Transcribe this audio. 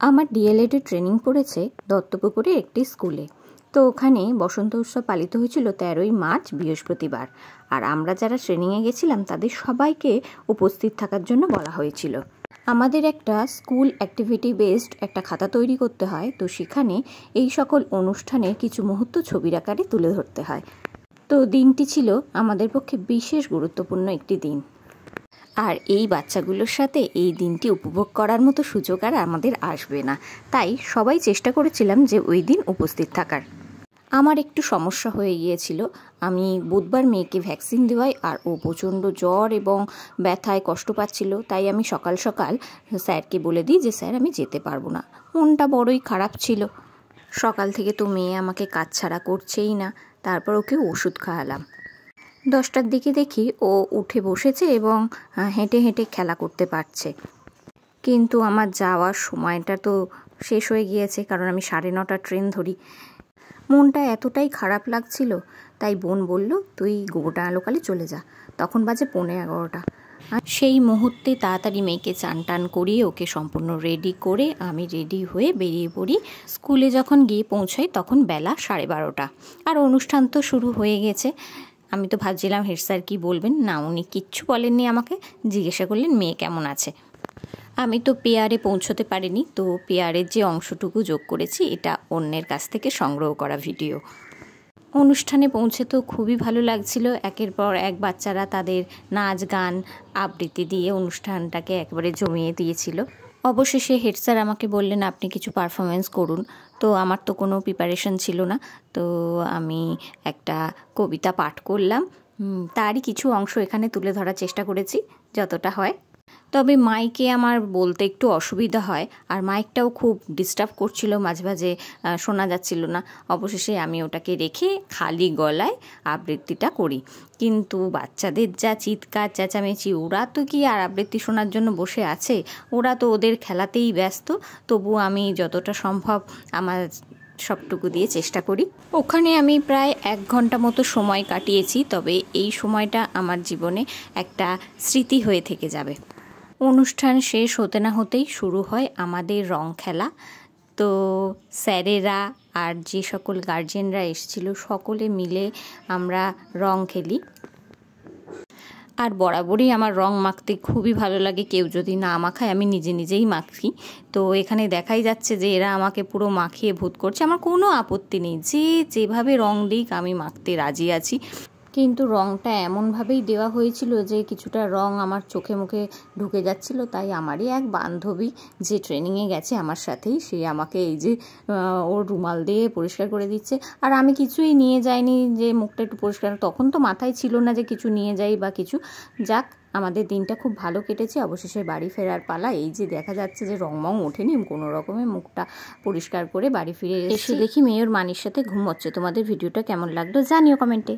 আমার ডিএলএড এর ট্রেনিং পড়েছে দত্তপুকুরের একটি স্কুলে। তো ওখানে বসন্ত উৎসব পালিত হয়েছিল 13ই মার্চ বৃহস্পতিবার। আর আমরা যারা ট্রেনিংয়ে গেছিলাম তাদের সবাইকে উপস্থিত থাকার জন্য বলা হয়েছিল। আমাদের একটা স্কুল অ্যাক্টিভিটি বেসড একটা খাতা তৈরি করতে হয়, তো সেখানে এই সকল অনুষ্ঠানের কিছু মুহূর্ত ছবির আকারে তুলে ধরতে হয়। তো দিনটি ছিল আমাদের পক্ষে বিশেষ গুরুত্বপূর্ণ একটি দিন। আর এই বাচ্চাগুলোর সাথে এই দিনটি উপভোগ করার মতো সুযোগ আর আমাদের আসবে না, তাই সবাই চেষ্টা করেছিলাম যে ওই দিন উপস্থিত থাকার। আমার একটু সমস্যা হয়ে গিয়েছিল। আমি বুধবার মেয়েকে ভ্যাকসিন দেওয়াই, আর ও প্রচণ্ড জ্বর এবং ব্যথায় কষ্ট পাচ্ছিল, তাই আমি সকাল সকাল স্যারকে বলে দিই যে স্যার আমি যেতে পারবো না। মনটা বড়ই খারাপ ছিল। সকাল থেকে তো মেয়ে আমাকে কাজ ছাড়া করছেই না। তারপর ওকে ওষুধ খাওয়ালাম। 10টার দিকে দেখি ও উঠে বসেছে এবং হেঁটে হেঁটে খেলা করতে পারছে। কিন্তু আমার যাওয়ার সময়টা তো শেষ হয়ে গিয়েছে, কারণ আমি 9:30টার ট্রেন ধরি। মনটা এতটাই খারাপ লাগছিল, তাই বোন বলল তুই গোটা লোকালে চলে যা। তখন বাজে 11:15। সেই মুহূর্তে তাড়াতাড়ি মেয়েকে চান টান করিয়ে ওকে সম্পূর্ণ রেডি করে আমি রেডি হয়ে বেরিয়ে পড়ি। স্কুলে যখন গিয়ে পৌঁছাই তখন বেলা 12:30, আর অনুষ্ঠান তো শুরু হয়ে গেছে। আমি তো ভাবছিলাম হেড স্যার কী বলবেন, না উনি কিচ্ছু বলেননি। আমাকে জিজ্ঞাসা করলেন মেয়ে কেমন আছে। আমি তো পেয়ারে পৌঁছতে পারিনি, তো পেয়ারের যে অংশটুকু যোগ করেছি এটা অন্যের কাছ থেকে সংগ্রহ করা ভিডিও। অনুষ্ঠানে পৌঁছে তো খুবই ভালো লাগছিল। একের পর এক বাচ্চারা তাদের নাচ গান আবৃত্তি দিয়ে অনুষ্ঠানটাকে একেবারে জমিয়ে দিয়েছিল। অবশেষে হেড স্যার আমাকে বললেন আপনি কিছু পারফরমেন্স করুন। তো আমার তো কোনো প্রিপারেশন ছিল না, তো আমি একটা কবিতা পাঠ করলাম। তারই কিছু অংশ এখানে তুলে ধরার চেষ্টা করেছি যতটা হয়। তবে মাইকে আমার বলতে একটু অসুবিধা হয়, আর মাইকটাও খুব ডিস্টার্ব করছিল, মাঝে মাঝে শোনা যাচ্ছিল না। অবশেষে আমি ওটাকে রেখে খালি গলায় আবৃত্তিটা করি। কিন্তু বাচ্চাদের যা চিৎকার চেঁচামেচি, ওরা তো কি আর আবৃত্তি শোনার জন্য বসে আছে? ওরা তো ওদের খেলাতেই ব্যস্ত। তবু আমি যতটা সম্ভব আমার সবটুকু দিয়ে চেষ্টা করি। ওখানে আমি প্রায় 1 ঘন্টা মতো সময় কাটিয়েছি, তবে এই সময়টা আমার জীবনে একটা স্মৃতি হয়ে থেকে যাবে। অনুষ্ঠান শেষ হতে না হতেই শুরু হয় আমাদের রং খেলা। তো স্যারেরা আর যে সকল গার্জেনরা এসেছিল সকলে মিলে আমরা রং খেলি। আর বরাবরই আমার রং মাখতে খুবই ভালো লাগে। কেউ যদি না মাখায় আমি নিজে নিজেই মাখি। তো এখানে দেখাই যাচ্ছে যে এরা আমাকে পুরো মাখিয়ে ভূত করছে। আমার কোনো আপত্তি নেই, যে যেভাবে রং দিক আমি মাখতে রাজি আছি। কিন্তু রংটা এমনভাবেই দেওয়া হয়েছিল যে কিছুটা রং আমার চোখে মুখে ঢুকে যাচ্ছিল। তাই আমারই এক বান্ধবী যে ট্রেনিংয়ে গেছে আমার সাথেই, সে আমাকে এই যে ওর রুমাল দিয়ে পরিষ্কার করে দিচ্ছে। আর আমি কিছুই নিয়ে যাইনি যে মুখটা একটু পরিষ্কার, তখন তো মাথায় ছিল না যে কিছু নিয়ে যাই বা কিছু। যাক, আমাদের দিনটা খুব ভালো কেটেছে। অবশেষে বাড়ি ফেরার পালা। এই যে দেখা যাচ্ছে যে রংমং ওঠেনি, কোনো রকমে মুখটা পরিষ্কার করে বাড়ি ফিরে এসে দেখি মেয়ের মানির সাথে ঘুমোচ্ছে। তোমাদের ভিডিওটা কেমন লাগলো জানিও কমেন্টে।